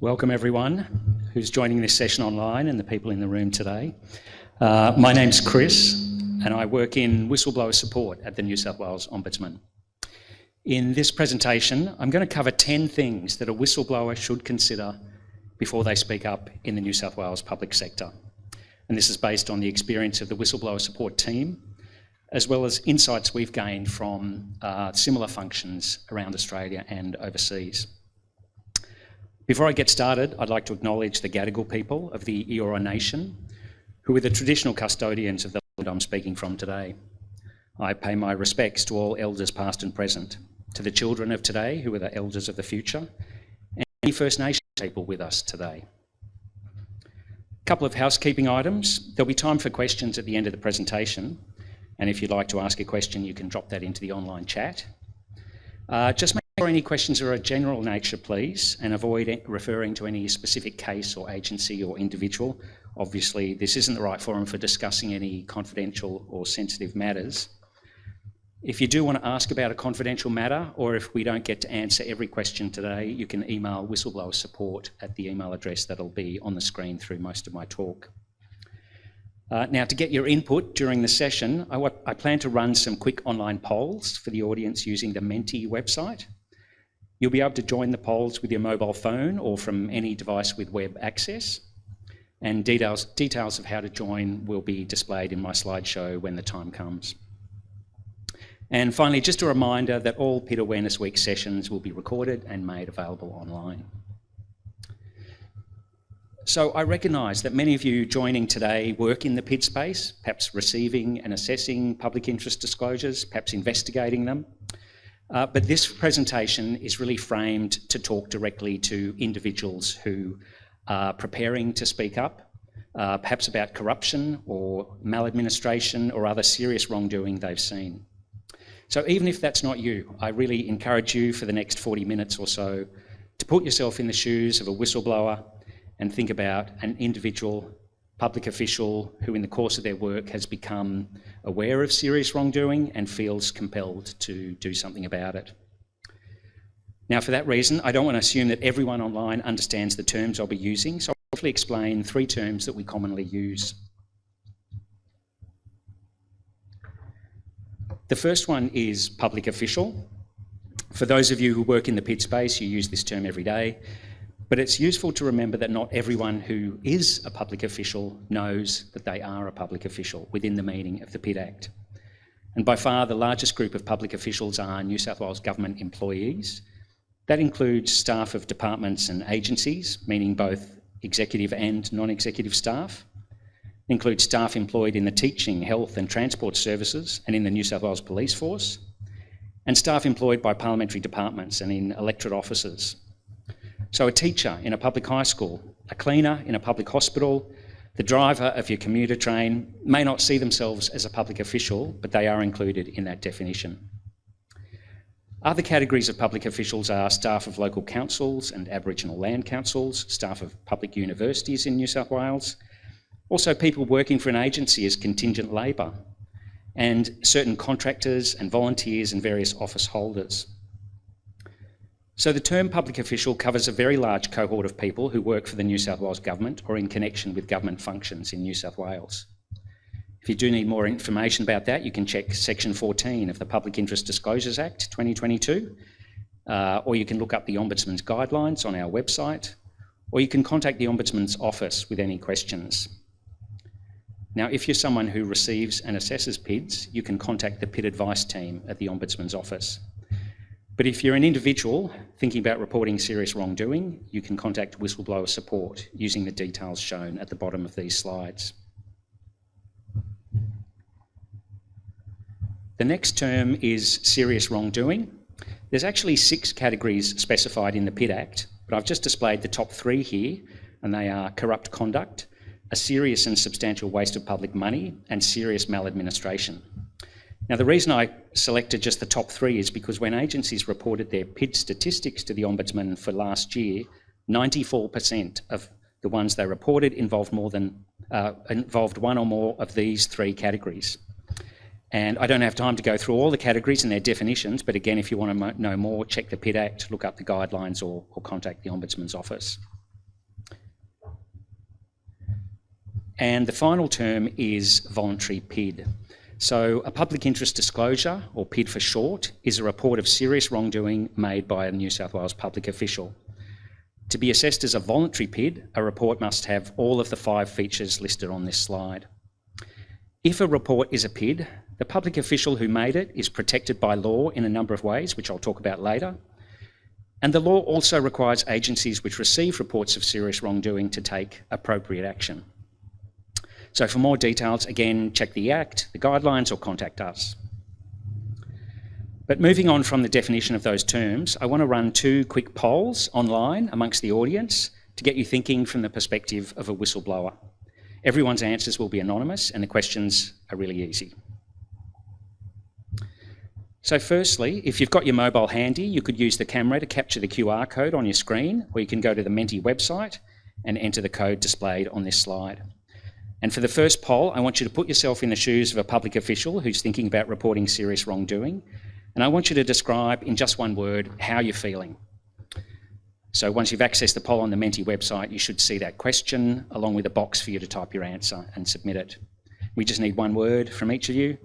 Welcome everyone who's joining this session online and the people in the room today. My name's Chris and I work in whistleblower support at the New South Wales Ombudsman. In this presentation, I'm going to cover 10 things that a whistleblower should consider before they speak up in the New South Wales public sector. And this is based on the experience of the whistleblower support team, as well as insights we've gained from similar functions around Australia and overseas. Before I get started, I'd like to acknowledge the Gadigal people of the Eora Nation, who are the traditional custodians of the land I'm speaking from today. I pay my respects to all elders past and present, to the children of today who are the elders of the future, and any First Nation people with us today. A couple of housekeeping items. There'll be time for questions at the end of the presentation, and if you'd like to ask a question, you can drop that into the online chat. Just make sure any questions are of a general nature, please, and avoid referring to any specific case or agency or individual. Obviously, this isn't the right forum for discussing any confidential or sensitive matters. If you do want to ask about a confidential matter, or if we don't get to answer every question today, you can email whistleblower support at the email address that'll be on the screen through most of my talk. Now, to get your input during the session, I plan to run some quick online polls for the audience using the Menti website. You'll be able to join the polls with your mobile phone or from any device with web access. And details of how to join will be displayed in my slideshow when the time comes. And finally, just a reminder that all PID Awareness Week sessions will be recorded and made available online. So I recognise that many of you joining today work in the PID space, perhaps receiving and assessing public interest disclosures, perhaps investigating them. But this presentation is really framed to talk directly to individuals who are preparing to speak up, perhaps about corruption or maladministration or other serious wrongdoing they've seen. So even if that's not you, I really encourage you for the next 40 minutes or so to put yourself in the shoes of a whistleblower and think about an individual public official who in the course of their work has become aware of serious wrongdoing and feels compelled to do something about it. Now, for that reason, I don't want to assume that everyone online understands the terms I'll be using, so I'll briefly explain 3 terms that we commonly use. The first one is public official. For those of you who work in the PID space, you use this term every day. But it's useful to remember that not everyone who is a public official knows that they are a public official within the meaning of the PID Act. And by far the largest group of public officials are New South Wales government employees. That includes staff of departments and agencies, meaning both executive and non-executive staff. It includes staff employed in the teaching, health and transport services and in the New South Wales Police Force, and staff employed by parliamentary departments and in electorate offices. So a teacher in a public high school, a cleaner in a public hospital, the driver of your commuter train may not see themselves as a public official, but they are included in that definition. Other categories of public officials are staff of local councils and Aboriginal land councils, staff of public universities in New South Wales, also people working for an agency as contingent labour, and certain contractors and volunteers and various office holders. So the term public official covers a very large cohort of people who work for the New South Wales Government or in connection with government functions in New South Wales. If you do need more information about that, you can check section 14 of the Public Interest Disclosures Act 2022, or you can look up the Ombudsman's guidelines on our website, or you can contact the Ombudsman's office with any questions. Now, if you're someone who receives and assesses PIDs, you can contact the PID advice team at the Ombudsman's office. But if you're an individual thinking about reporting serious wrongdoing, you can contact whistleblower support using the details shown at the bottom of these slides. The next term is serious wrongdoing. There's actually 6 categories specified in the PID Act, but I've just displayed the top 3 here, and they are corrupt conduct, a serious and substantial waste of public money, and serious maladministration. Now, the reason I selected just the top 3 is because when agencies reported their PID statistics to the Ombudsman for last year, 94% of the ones they reported involved one or more of these 3 categories. And I don't have time to go through all the categories and their definitions, but again, if you want to know more, check the PID Act, look up the guidelines or contact the Ombudsman's office. And the final term is voluntary PID. So a public interest disclosure, or PID for short, is a report of serious wrongdoing made by a New South Wales public official. To be assessed as a voluntary PID, a report must have all of the 5 features listed on this slide. If a report is a PID, the public official who made it is protected by law in a number of ways, which I'll talk about later. And the law also requires agencies which receive reports of serious wrongdoing to take appropriate action. So for more details, again, check the Act, the guidelines, or contact us. But moving on from the definition of those terms, I want to run 2 quick polls online amongst the audience to get you thinking from the perspective of a whistleblower. Everyone's answers will be anonymous and the questions are really easy. So firstly, if you've got your mobile handy, you could use the camera to capture the QR code on your screen, or you can go to the Menti website and enter the code displayed on this slide. And for the first poll, I want you to put yourself in the shoes of a public official who's thinking about reporting serious wrongdoing. And I want you to describe in just one word how you're feeling. So once you've accessed the poll on the Menti website, you should see that question along with a box for you to type your answer and submit it. We just need one word from each of you.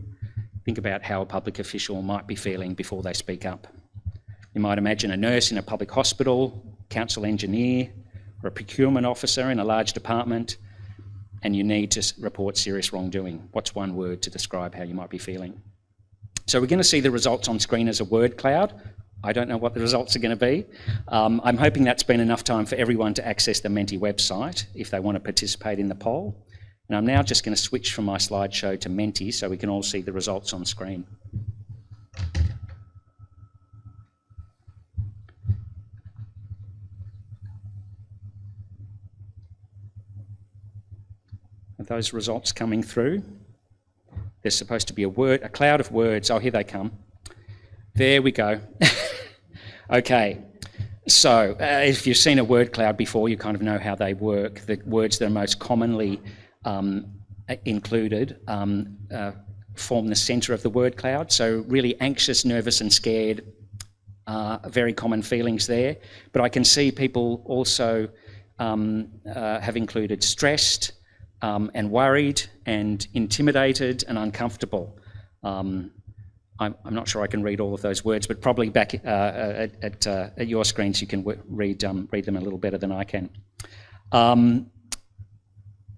Think about how a public official might be feeling before they speak up. You might imagine a nurse in a public hospital, council engineer, or a procurement officer in a large department, and you need to report serious wrongdoing. What's one word to describe how you might be feeling? So we're going to see the results on screen as a word cloud. I don't know what the results are going to be. I'm hoping that's been enough time for everyone to access the Menti website if they want to participate in the poll. And I'm now just going to switch from my slideshow to Menti so we can all see the results on screen. Are those results coming through? There's supposed to be a cloud of words. Oh, here they come. There we go. Okay, so if you've seen a word cloud before, you kind of know how they work. The words that are most commonly included form the centre of the word cloud. So really anxious, nervous and scared are very common feelings there. But I can see people also have included stressed, and worried and intimidated and uncomfortable. I'm not sure I can read all of those words, but probably back at your screens you can read them a little better than I can.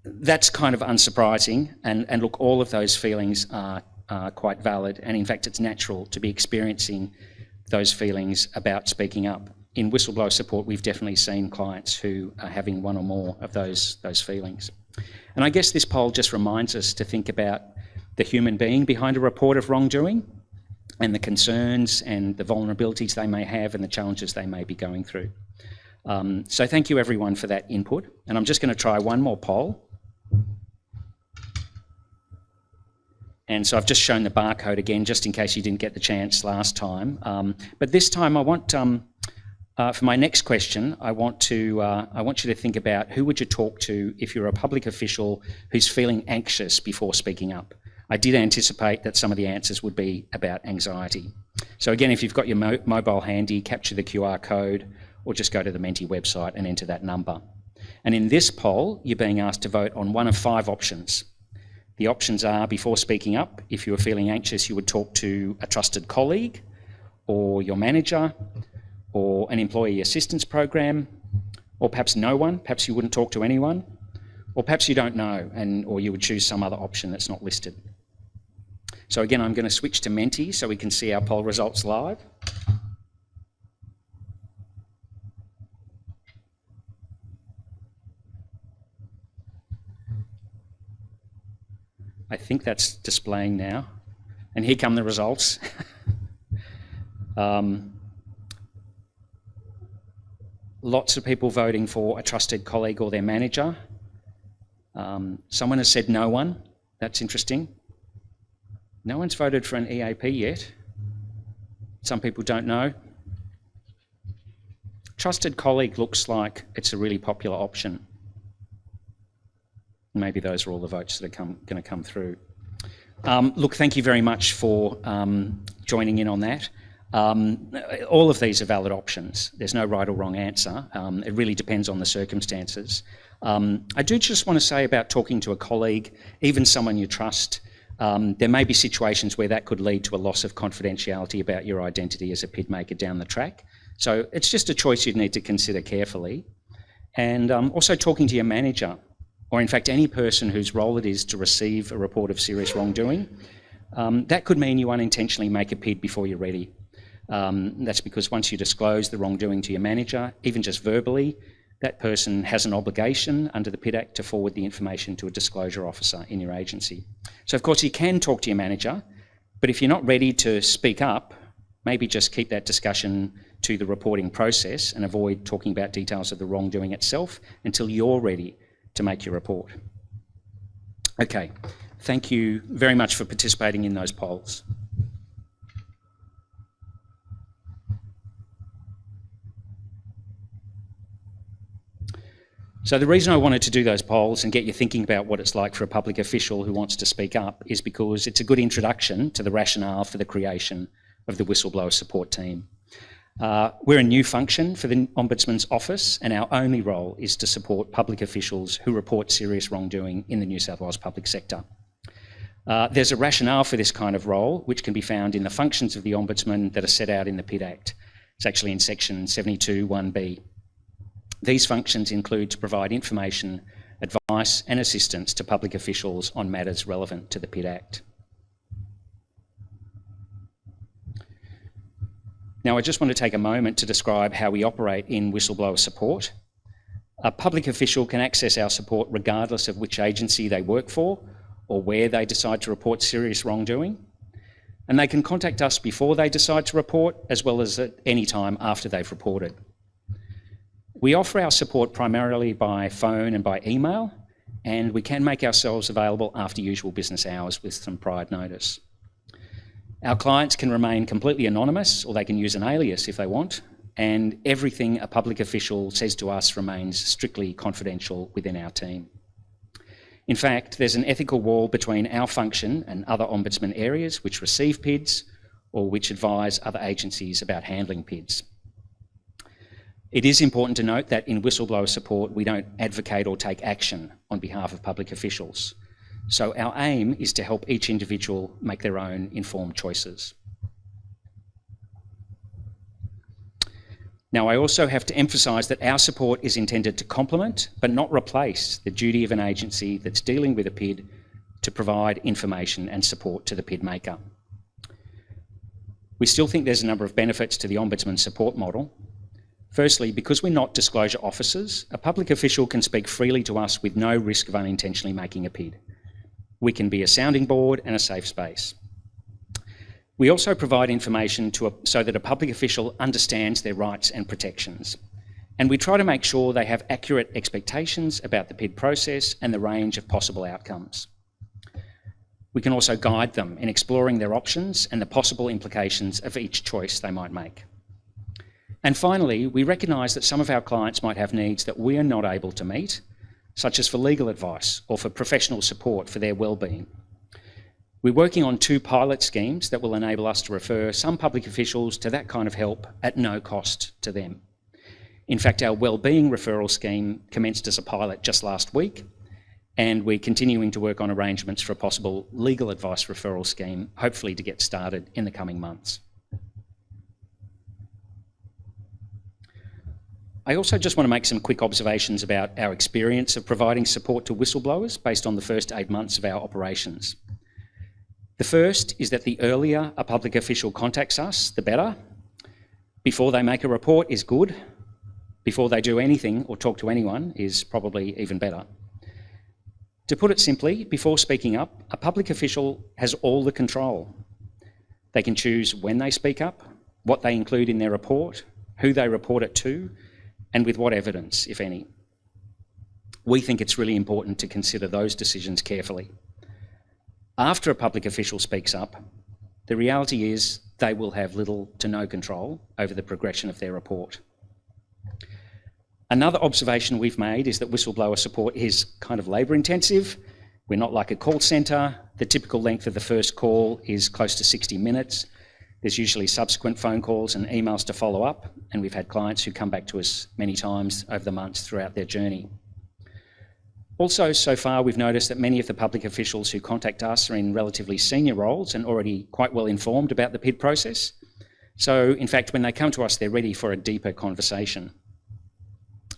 That's kind of unsurprising, and look, all of those feelings are quite valid, and in fact it's natural to be experiencing those feelings about speaking up. In whistleblower support, we've definitely seen clients who are having one or more of those feelings. And I guess this poll just reminds us to think about the human being behind a report of wrongdoing and the concerns and the vulnerabilities they may have and the challenges they may be going through. So thank you everyone for that input. And I'm just going to try one more poll. And so I've just shown the barcode again, just in case you didn't get the chance last time. But this time I want, for my next question, I want you to think about who would you talk to if you're a public official who's feeling anxious before speaking up. I did anticipate that some of the answers would be about anxiety. So again, if you've got your mobile handy, capture the QR code or just go to the Menti website and enter that number. And in this poll, you're being asked to vote on one of 5 options. The options are, before speaking up, if you were feeling anxious, you would talk to a trusted colleague or your manager or an employee assistance program, or perhaps no one, perhaps you wouldn't talk to anyone, or perhaps you don't know, or you would choose some other option that's not listed. So again, I'm going to switch to Menti so we can see our poll results live. I think that's displaying now. And here come the results. Lots of people voting for a trusted colleague or their manager. Someone has said no one. That's interesting. No one's voted for an EAP yet. Some people don't know. Trusted colleague looks like it's a really popular option. Maybe those are all the votes that are going to come through. Look, thank you very much for joining in on that. All of these are valid options. There's no right or wrong answer. It really depends on the circumstances. I do just want to say about talking to a colleague, even someone you trust. There may be situations where that could lead to a loss of confidentiality about your identity as a PID maker down the track. So it's just a choice you'd need to consider carefully. And also talking to your manager, or in fact any person whose role it is to receive a report of serious wrongdoing. That could mean you unintentionally make a PID before you're ready. That's because once you disclose the wrongdoing to your manager, even just verbally, that person has an obligation under the PID Act to forward the information to a disclosure officer in your agency. So of course you can talk to your manager, but if you're not ready to speak up, maybe just keep that discussion to the reporting process and avoid talking about details of the wrongdoing itself until you're ready to make your report. Okay, thank you very much for participating in those polls. So the reason I wanted to do those polls and get you thinking about what it's like for a public official who wants to speak up is because it's a good introduction to the rationale for the creation of the Whistleblower Support Team. We're a new function for the Ombudsman's office, and our only role is to support public officials who report serious wrongdoing in the New South Wales public sector. There's a rationale for this kind of role, which can be found in the functions of the Ombudsman that are set out in the PID Act. It's actually in section 72(1)(b). These functions include to provide information, advice and assistance to public officials on matters relevant to the PID Act. Now, I just want to take a moment to describe how we operate in whistleblower support. A public official can access our support regardless of which agency they work for or where they decide to report serious wrongdoing. And they can contact us before they decide to report, as well as at any time after they've reported. We offer our support primarily by phone and by email, and we can make ourselves available after usual business hours with some prior notice. Our clients can remain completely anonymous, or they can use an alias if they want, and everything a public official says to us remains strictly confidential within our team. In fact, there's an ethical wall between our function and other Ombudsman areas which receive PIDs or which advise other agencies about handling PIDs. It is important to note that in whistleblower support, we don't advocate or take action on behalf of public officials. So our aim is to help each individual make their own informed choices. Now, I also have to emphasise that our support is intended to complement, but not replace, the duty of an agency that's dealing with a PID to provide information and support to the PID maker. We still think there's a number of benefits to the Ombudsman support model. Firstly, because we're not disclosure officers, a public official can speak freely to us with no risk of unintentionally making a PID. We can be a sounding board and a safe space. We also provide information so that a public official understands their rights and protections. And we try to make sure they have accurate expectations about the PID process and the range of possible outcomes. We can also guide them in exploring their options and the possible implications of each choice they might make. And finally, we recognise that some of our clients might have needs that we are not able to meet, such as for legal advice or for professional support for their well-being. We're working on 2 pilot schemes that will enable us to refer some public officials to that kind of help at no cost to them. In fact, our wellbeing referral scheme commenced as a pilot just last week, and we're continuing to work on arrangements for a possible legal advice referral scheme, hopefully to get started in the coming months. I also just want to make some quick observations about our experience of providing support to whistleblowers based on the first 8 months of our operations. The first is that the earlier a public official contacts us, the better. Before they make a report is good. Before they do anything or talk to anyone is probably even better. To put it simply, before speaking up, a public official has all the control. They can choose when they speak up, what they include in their report, who they report it to, and with what evidence, if any. We think it's really important to consider those decisions carefully. After a public official speaks up, the reality is they will have little to no control over the progression of their report. Another observation we've made is that whistleblower support is kind of labour intensive. We're not like a call centre. The typical length of the first call is close to 60 minutes. There's usually subsequent phone calls and emails to follow up, and we've had clients who come back to us many times over the months throughout their journey. Also, so far, we've noticed that many of the public officials who contact us are in relatively senior roles and already quite well informed about the PID process. So, in fact, when they come to us, they're ready for a deeper conversation.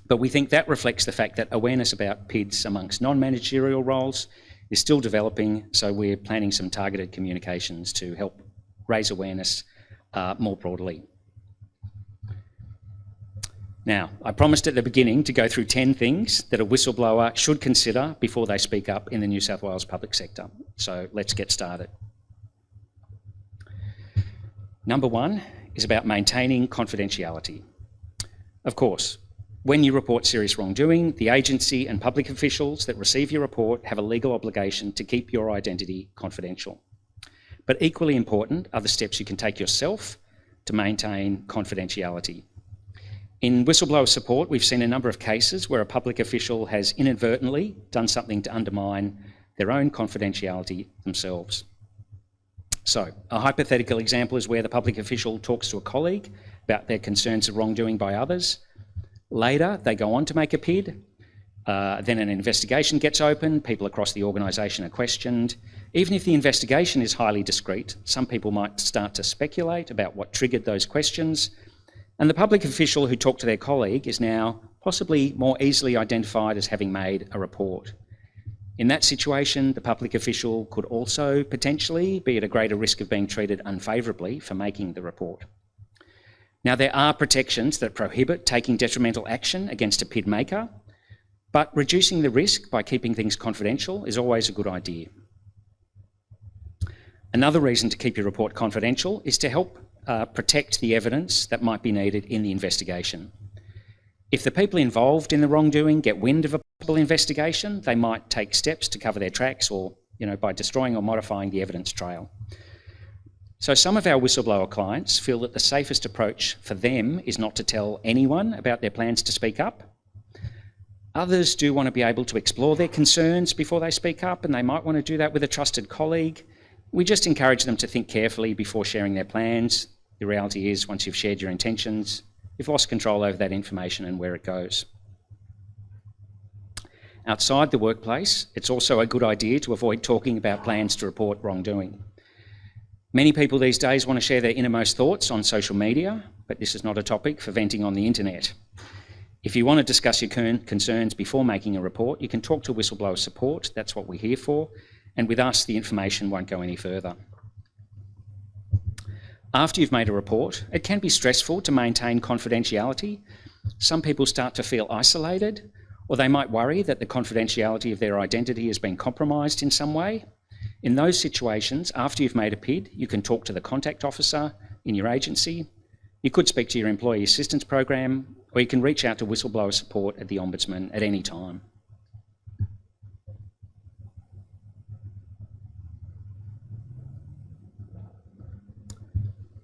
But we think that reflects the fact that awareness about PIDs amongst non-managerial roles is still developing, so we're planning some targeted communications to help raise awareness more broadly. Now, I promised at the beginning to go through 10 things that a whistleblower should consider before they speak up in the New South Wales public sector. So let's get started. Number one is about maintaining confidentiality. Of course, when you report serious wrongdoing, the agency and public officials that receive your report have a legal obligation to keep your identity confidential. But equally important are the steps you can take yourself to maintain confidentiality. In whistleblower support, we've seen a number of cases where a public official has inadvertently done something to undermine their own confidentiality themselves. So, a hypothetical example is where the public official talks to a colleague about their concerns of wrongdoing by others. Later, they go on to make a PID. Then an investigation gets open, people across the organisation are questioned. Even if the investigation is highly discreet, some people might start to speculate about what triggered those questions, and the public official who talked to their colleague is now possibly more easily identified as having made a report. In that situation, the public official could also potentially be at a greater risk of being treated unfavourably for making the report. Now, there are protections that prohibit taking detrimental action against a PID maker, but reducing the risk by keeping things confidential is always a good idea. Another reason to keep your report confidential is to help protect the evidence that might be needed in the investigation. If the people involved in the wrongdoing get wind of a possible investigation, they might take steps to cover their tracks or, by destroying or modifying the evidence trail. So some of our whistleblower clients feel that the safest approach for them is not to tell anyone about their plans to speak up. Others do want to be able to explore their concerns before they speak up, and they might want to do that with a trusted colleague. We just encourage them to think carefully before sharing their plans. The reality is, once you've shared your intentions, you've lost control over that information and where it goes. Outside the workplace, it's also a good idea to avoid talking about plans to report wrongdoing. Many people these days want to share their innermost thoughts on social media, but this is not a topic for venting on the internet. If you want to discuss your concerns before making a report, you can talk to whistleblower support. That's what we're here for. And with us, the information won't go any further. After you've made a report, it can be stressful to maintain confidentiality. Some people start to feel isolated, or they might worry that the confidentiality of their identity has been compromised in some way. In those situations, after you've made a PID, you can talk to the contact officer in your agency. You could speak to your employee assistance program, or you can reach out to whistleblower support at the Ombudsman at any time.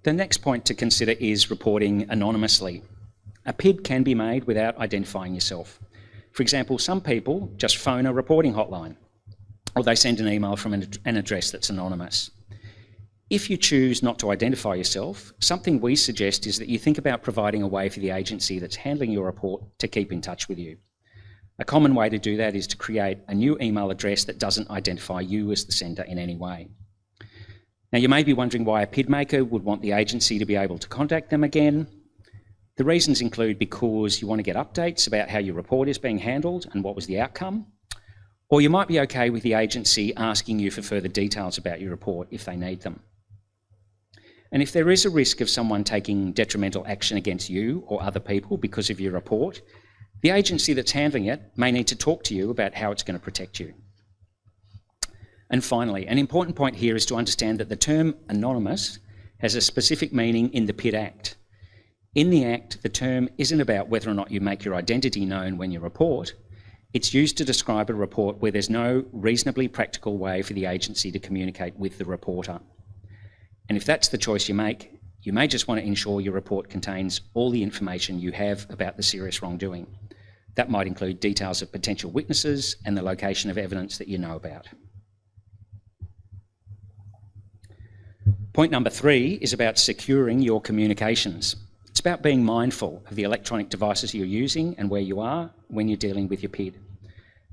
The next point to consider is reporting anonymously. A PID can be made without identifying yourself. For example, some people just phone a reporting hotline, or they send an email from an address that's anonymous. If you choose not to identify yourself, something we suggest is that you think about providing a way for the agency that's handling your report to keep in touch with you. A common way to do that is to create a new email address that doesn't identify you as the sender in any way. Now, you may be wondering why a PID maker would want the agency to be able to contact them again. The reasons include because you want to get updates about how your report is being handled and what was the outcome, or you might be okay with the agency asking you for further details about your report if they need them. And if there is a risk of someone taking detrimental action against you or other people because of your report, the agency that's handling it may need to talk to you about how it's going to protect you. And finally, an important point here is to understand that the term anonymous has a specific meaning in the PID Act. In the Act, the term isn't about whether or not you make your identity known when you report. It's used to describe a report where there's no reasonably practical way for the agency to communicate with the reporter. And if that's the choice you make, you may just want to ensure your report contains all the information you have about the serious wrongdoing. That might include details of potential witnesses and the location of evidence that you know about. Point number 3 is about securing your communications. It's about being mindful of the electronic devices you're using and where you are when you're dealing with your PID.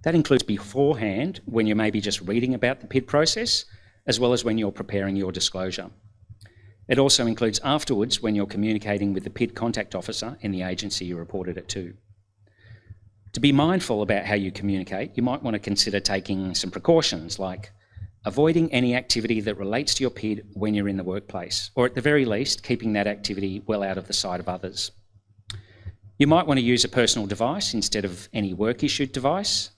That includes beforehand, when you may be just reading about the PID process, as well as when you're preparing your disclosure. It also includes afterwards when you're communicating with the PID contact officer in the agency you reported it to. To be mindful about how you communicate, you might want to consider taking some precautions, like avoiding any activity that relates to your PID when you're in the workplace, or at the very least, keeping that activity well out of the sight of others. You might want to use a personal device instead of any work-issued device.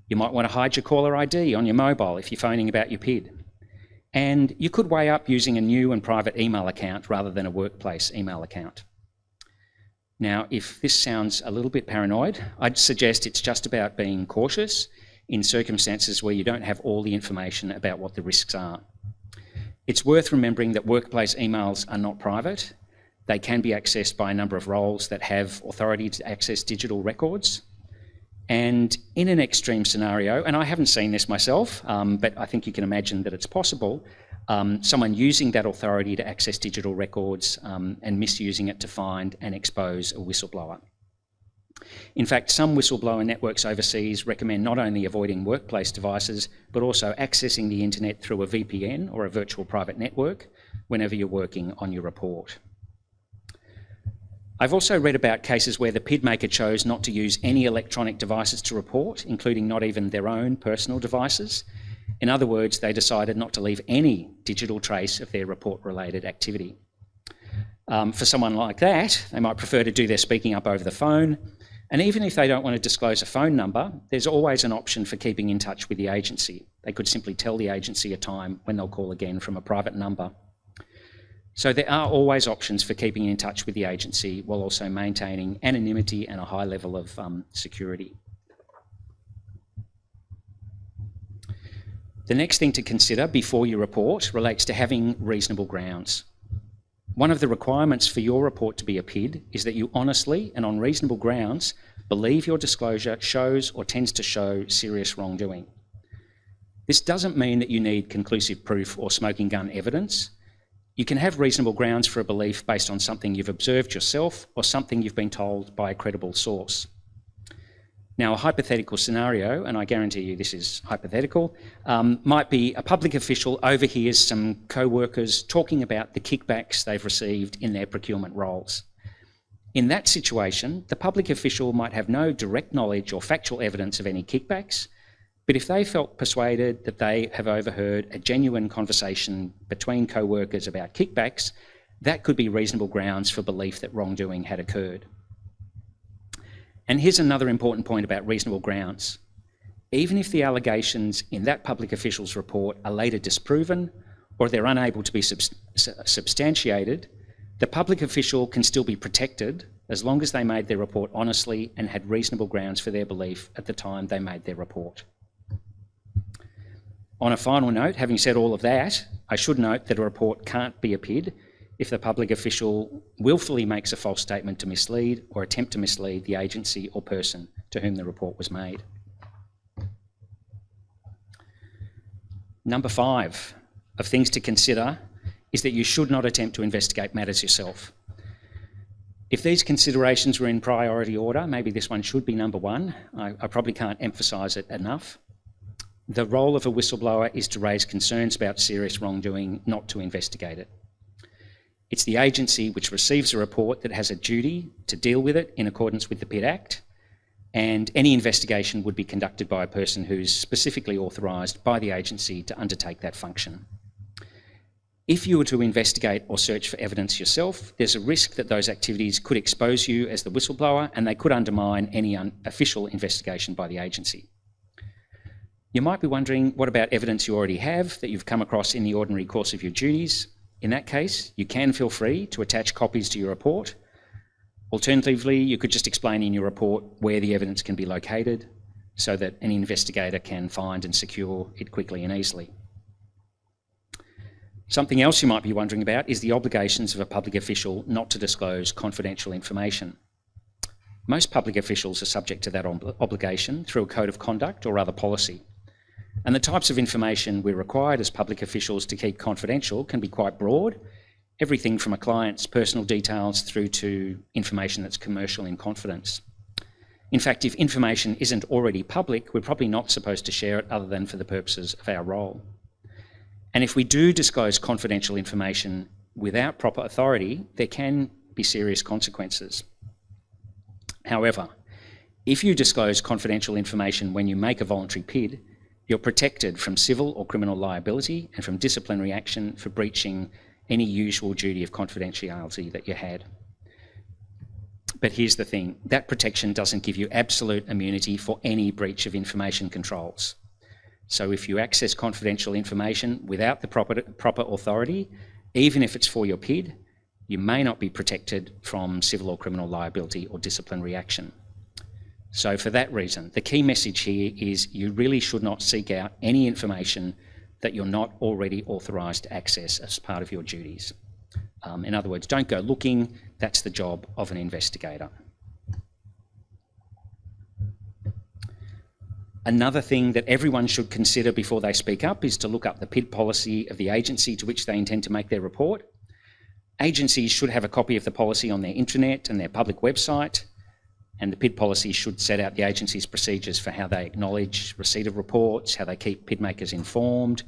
You might want to hide your caller ID on your mobile if you're phoning about your PID. And you could weigh up using a new and private email account rather than a workplace email account. Now, if this sounds a little bit paranoid, I'd suggest it's just about being cautious in circumstances where you don't have all the information about what the risks are. It's worth remembering that workplace emails are not private. They can be accessed by a number of roles that have authority to access digital records. And in an extreme scenario, and I haven't seen this myself, but I think you can imagine that it's possible, someone using that authority to access digital records and misusing it to find and expose a whistleblower. In fact, some whistleblower networks overseas recommend not only avoiding workplace devices, but also accessing the internet through a VPN or a virtual private network whenever you're working on your report. I've also read about cases where the PID maker chose not to use any electronic devices to report, including not even their own personal devices. In other words, they decided not to leave any digital trace of their report-related activity. For someone like that, they might prefer to do their speaking up over the phone. And even if they don't want to disclose a phone number, there's always an option for keeping in touch with the agency. They could simply tell the agency a time when they'll call again from a private number. So there are always options for keeping in touch with the agency while also maintaining anonymity and a high level of security. The next thing to consider before you report relates to having reasonable grounds. One of the requirements for your report to be a PID is that you honestly and on reasonable grounds believe your disclosure shows or tends to show serious wrongdoing. This doesn't mean that you need conclusive proof or smoking gun evidence. You can have reasonable grounds for a belief based on something you've observed yourself or something you've been told by a credible source. Now, a hypothetical scenario, and I guarantee you this is hypothetical, might be a public official overhears some co-workers talking about the kickbacks they've received in their procurement roles. In that situation, the public official might have no direct knowledge or factual evidence of any kickbacks, but if they felt persuaded that they have overheard a genuine conversation between co-workers about kickbacks, that could be reasonable grounds for belief that wrongdoing had occurred. And here's another important point about reasonable grounds. Even if the allegations in that public official's report are later disproven or they're unable to be substantiated, the public official can still be protected as long as they made their report honestly and had reasonable grounds for their belief at the time they made their report. On a final note, having said all of that, I should note that a report can't be a PID if the public official willfully makes a false statement to mislead or attempt to mislead the agency or person to whom the report was made. Number 5 of things to consider is that you should not attempt to investigate matters yourself. If these considerations were in priority order, maybe this one should be number 1. I probably can't emphasise it enough. The role of a whistleblower is to raise concerns about serious wrongdoing, not to investigate it. It's the agency which receives a report that has a duty to deal with it in accordance with the PID Act, and any investigation would be conducted by a person who's specifically authorised by the agency to undertake that function. If you were to investigate or search for evidence yourself, there's a risk that those activities could expose you as the whistleblower and they could undermine any official investigation by the agency. You might be wondering, what about evidence you already have that you've come across in the ordinary course of your duties? In that case, you can feel free to attach copies to your report. Alternatively, you could just explain in your report where the evidence can be located so that an investigator can find and secure it quickly and easily. Something else you might be wondering about is the obligations of a public official not to disclose confidential information. Most public officials are subject to that obligation through a code of conduct or other policy. And the types of information we're required as public officials to keep confidential can be quite broad, everything from a client's personal details through to information that's commercial in confidence. In fact, if information isn't already public, we're probably not supposed to share it other than for the purposes of our role. And if we do disclose confidential information without proper authority, there can be serious consequences. However, if you disclose confidential information when you make a voluntary PID, you're protected from civil or criminal liability and from disciplinary action for breaching any usual duty of confidentiality that you had. But here's the thing, that protection doesn't give you absolute immunity for any breach of information controls. So if you access confidential information without the proper authority, even if it's for your PID, you may not be protected from civil or criminal liability or disciplinary action. So for that reason, the key message here is you really should not seek out any information that you're not already authorised to access as part of your duties. In other words, don't go looking, that's the job of an investigator. Another thing that everyone should consider before they speak up is to look up the PID policy of the agency to which they intend to make their report. Agencies should have a copy of the policy on their intranet and their public website, and the PID policy should set out the agency's procedures for how they acknowledge receipt of reports, how they keep PID makers informed,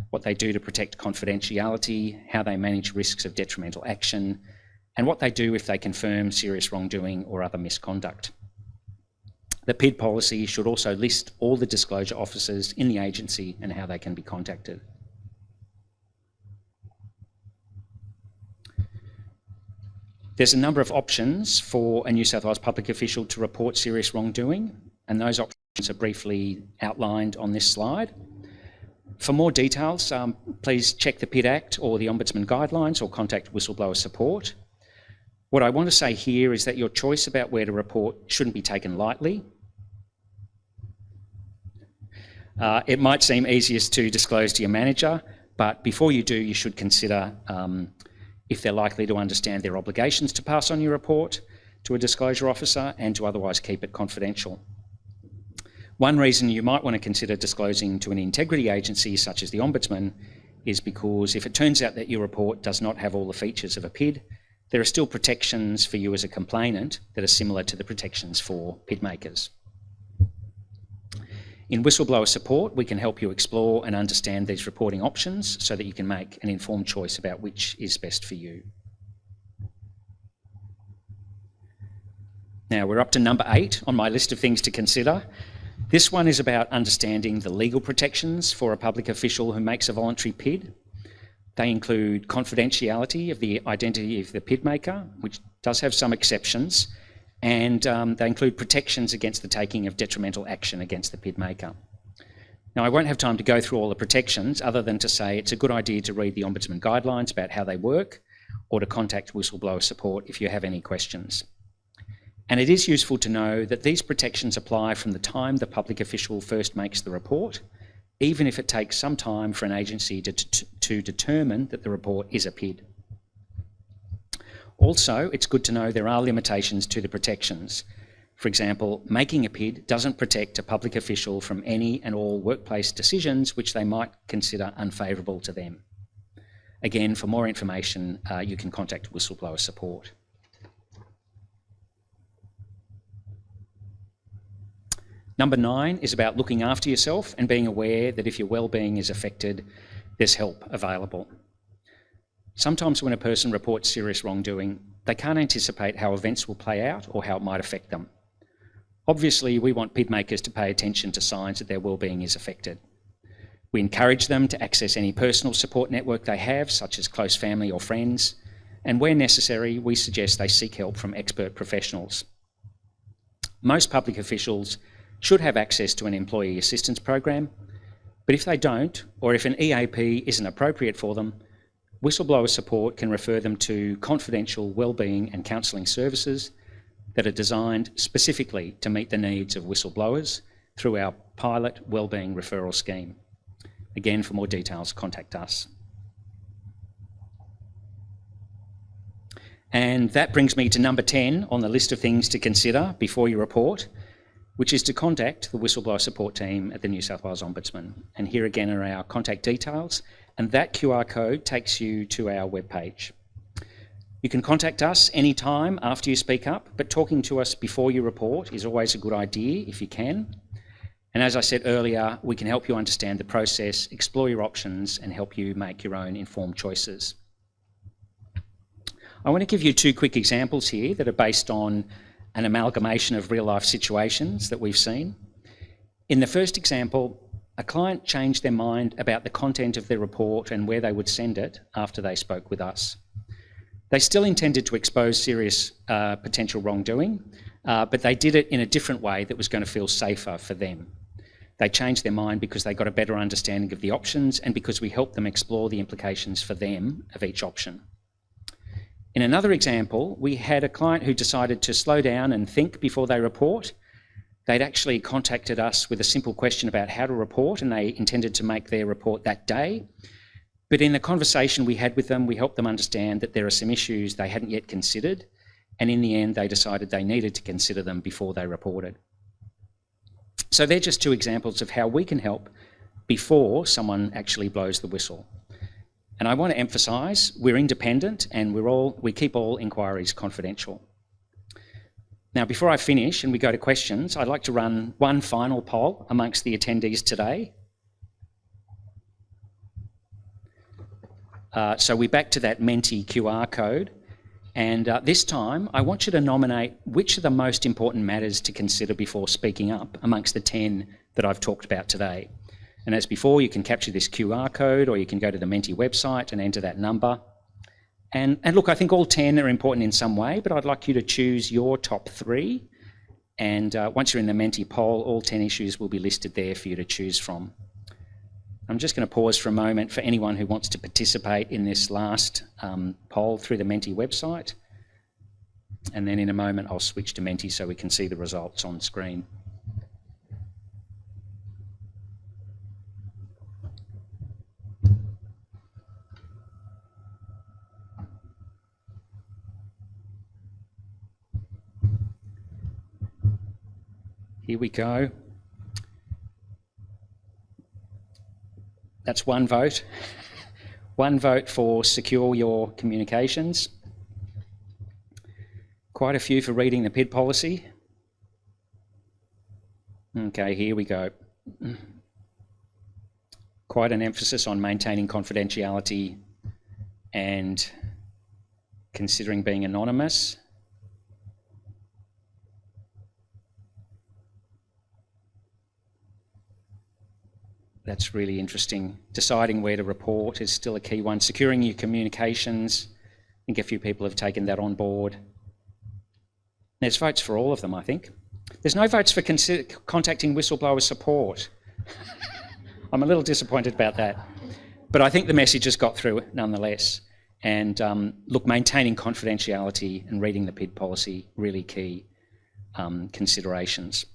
what they do to protect confidentiality, how they manage risks of detrimental action, and what they do if they confirm serious wrongdoing or other misconduct. The PID policy should also list all the disclosure officers in the agency and how they can be contacted. There's a number of options for a New South Wales public official to report serious wrongdoing, and those options are briefly outlined on this slide. For more details, please check the PID Act or the Ombudsman guidelines or contact whistleblower support. What I want to say here is that your choice about where to report shouldn't be taken lightly. It might seem easiest to disclose to your manager, but before you do, you should consider if they're likely to understand their obligations to pass on your report to a disclosure officer and to otherwise keep it confidential. One reason you might want to consider disclosing to an integrity agency such as the Ombudsman is because if it turns out that your report does not have all the features of a PID, there are still protections for you as a complainant that are similar to the protections for PID makers. In whistleblower support, we can help you explore and understand these reporting options so that you can make an informed choice about which is best for you. Now we're up to number 8 on my list of things to consider. This one is about understanding the legal protections for a public official who makes a voluntary PID. They include confidentiality of the identity of the PID maker, which does have some exceptions, and they include protections against the taking of detrimental action against the PID maker. Now, I won't have time to go through all the protections other than to say it's a good idea to read the Ombudsman guidelines about how they work or to contact whistleblower support if you have any questions. And it is useful to know that these protections apply from the time the public official first makes the report, even if it takes some time for an agency to determine that the report is a PID. Also, it's good to know there are limitations to the protections. For example, making a PID doesn't protect a public official from any and all workplace decisions which they might consider unfavourable to them. Again, for more information, you can contact whistleblower support. Number 9 is about looking after yourself and being aware that if your well-being is affected, there's help available. Sometimes when a person reports serious wrongdoing, they can't anticipate how events will play out or how it might affect them. Obviously, we want PID makers to pay attention to signs that their well-being is affected. We encourage them to access any personal support network they have, such as close family or friends, and where necessary, we suggest they seek help from expert professionals. Most public officials should have access to an employee assistance program, but if they don't, or if an EAP isn't appropriate for them, whistleblower support can refer them to confidential wellbeing and counselling services that are designed specifically to meet the needs of whistleblowers through our pilot wellbeing referral scheme. Again, for more details, contact us. And that brings me to number 10 on the list of things to consider before you report. which is to contact the whistleblower support team at the New South Wales Ombudsman. And here again are our contact details, and that QR code takes you to our webpage. You can contact us anytime after you speak up, but talking to us before you report is always a good idea if you can. And as I said earlier, we can help you understand the process, explore your options, and help you make your own informed choices. I want to give you two quick examples here that are based on an amalgamation of real-life situations that we've seen. In the first example, a client changed their mind about the content of their report and where they would send it after they spoke with us. They still intended to expose serious potential wrongdoing, but they did it in a different way that was going to feel safer for them. They changed their mind because they got a better understanding of the options and because we helped them explore the implications for them of each option. In another example, we had a client who decided to slow down and think before they report. They'd actually contacted us with a simple question about how to report, and they intended to make their report that day. But in the conversation we had with them, we helped them understand that there are some issues they hadn't yet considered, and in the end, they decided they needed to consider them before they reported. So they're just two examples of how we can help before someone actually blows the whistle. And I want to emphasise we're independent and we keep all inquiries confidential. Now, before I finish and we go to questions, I'd like to run one final poll amongst the attendees today. So we're back to that Menti QR code. And this time, I want you to nominate which are the most important matters to consider before speaking up amongst the 10 that I've talked about today. And as before, you can capture this QR code or you can go to the Menti website and enter that number. And look, I think all 10 are important in some way, but I'd like you to choose your top 3. And once you're in the Menti poll, all 10 issues will be listed there for you to choose from. I'm just going to pause for a moment for anyone who wants to participate in this last poll through the Menti website. And then in a moment, I'll switch to Menti so we can see the results on screen. Here we go. That's one vote. One vote for secure your communications. Quite a few for reading the PID policy. Okay, here we go. Quite an emphasis on maintaining confidentiality and considering being anonymous. That's really interesting. Deciding where to report is still a key one. Securing your communications. I think a few people have taken that on board. There's votes for all of them, I think. There's no votes for contacting whistleblower support. I'm a little disappointed about that. But I think the message has got through nonetheless. And look, maintaining confidentiality and reading the PID policy, really key considerations.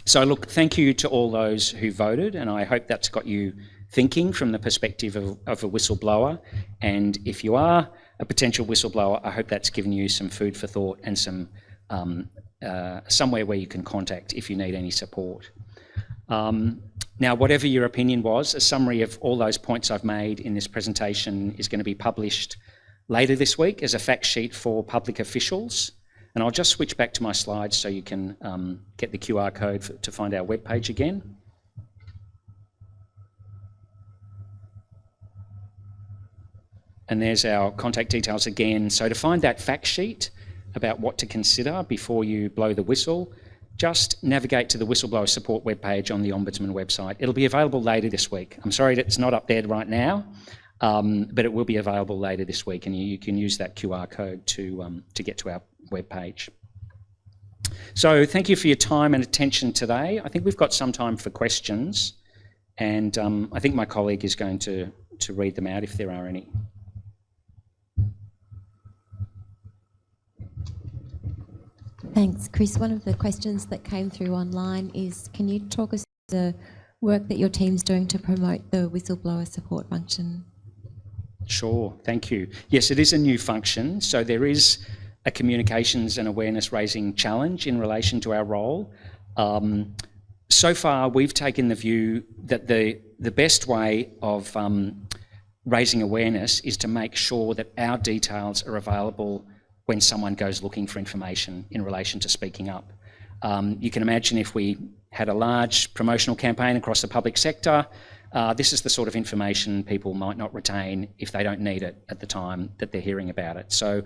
So look, thank you to all those who voted, and I hope that's got you thinking from the perspective of a whistleblower. And if you are a potential whistleblower, I hope that's given you some food for thought and some somewhere where you can contact if you need any support. Now, whatever your opinion was, a summary of all those points I've made in this presentation is going to be published later this week as a fact sheet for public officials. And I'll just switch back to my slides so you can get the QR code to find our webpage again. And there's our contact details again. So to find that fact sheet about what to consider before you blow the whistle, just navigate to the Whistleblower Support webpage on the Ombudsman website. It'll be available later this week. I'm sorry that it's not up there right now, but it will be available later this week, and you can use that QR code to get to our webpage. So thank you for your time and attention today. I think we've got some time for questions, and I think my colleague is going to read them out if there are any. Thanks, Chris. One of the questions that came through online is, can you talk us through the work that your team's doing to promote the whistleblower support function? Sure, thank you. Yes, it is a new function, so there is a communications and awareness raising challenge in relation to our role. So far, we've taken the view that the best way of raising awareness is to make sure that our details are available when someone goes looking for information in relation to speaking up. You can imagine if we had a large promotional campaign across the public sector, this is the sort of information people might not retain if they don't need it at the time that they're hearing about it. So,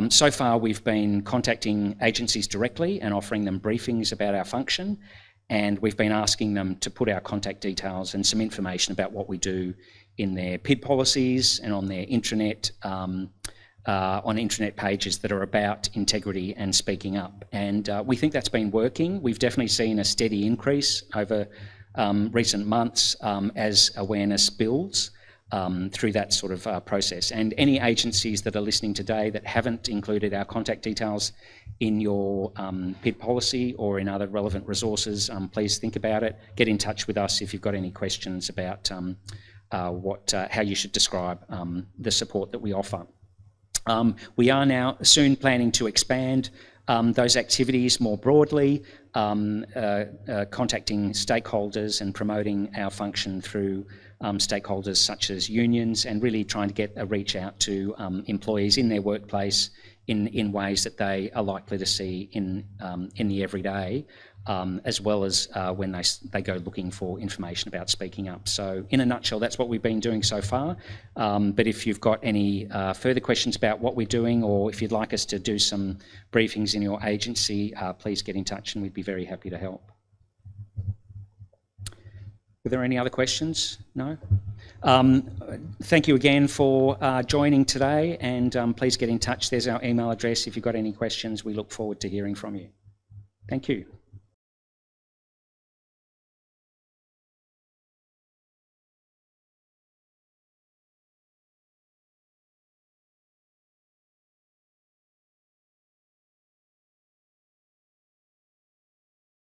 so far we've been contacting agencies directly and offering them briefings about our function, and we've been asking them to put our contact details and some information about what we do in their PID policies and on their intranet, on intranet pages that are about integrity and speaking up. And we think that's been working. We've definitely seen a steady increase over recent months as awareness builds through that sort of process. And any agencies that are listening today that haven't included our contact details in your PID policy or in other relevant resources, please think about it. Get in touch with us if you've got any questions about how you should describe the support that we offer. We are now soon planning to expand those activities more broadly, contacting stakeholders and promoting our function through stakeholders such as unions, and really trying to get a reach out to employees in their workplace in ways that they are likely to see in the everyday, as well as when they go looking for information about speaking up. So in a nutshell, that's what we've been doing so far. But if you've got any further questions about what we're doing, or if you'd like us to do some briefings in your agency, please get in touch and we'd be very happy to help. Were there any other questions? No? Thank you again for joining today, and please get in touch. There's our email address if you've got any questions. We look forward to hearing from you. Thank you.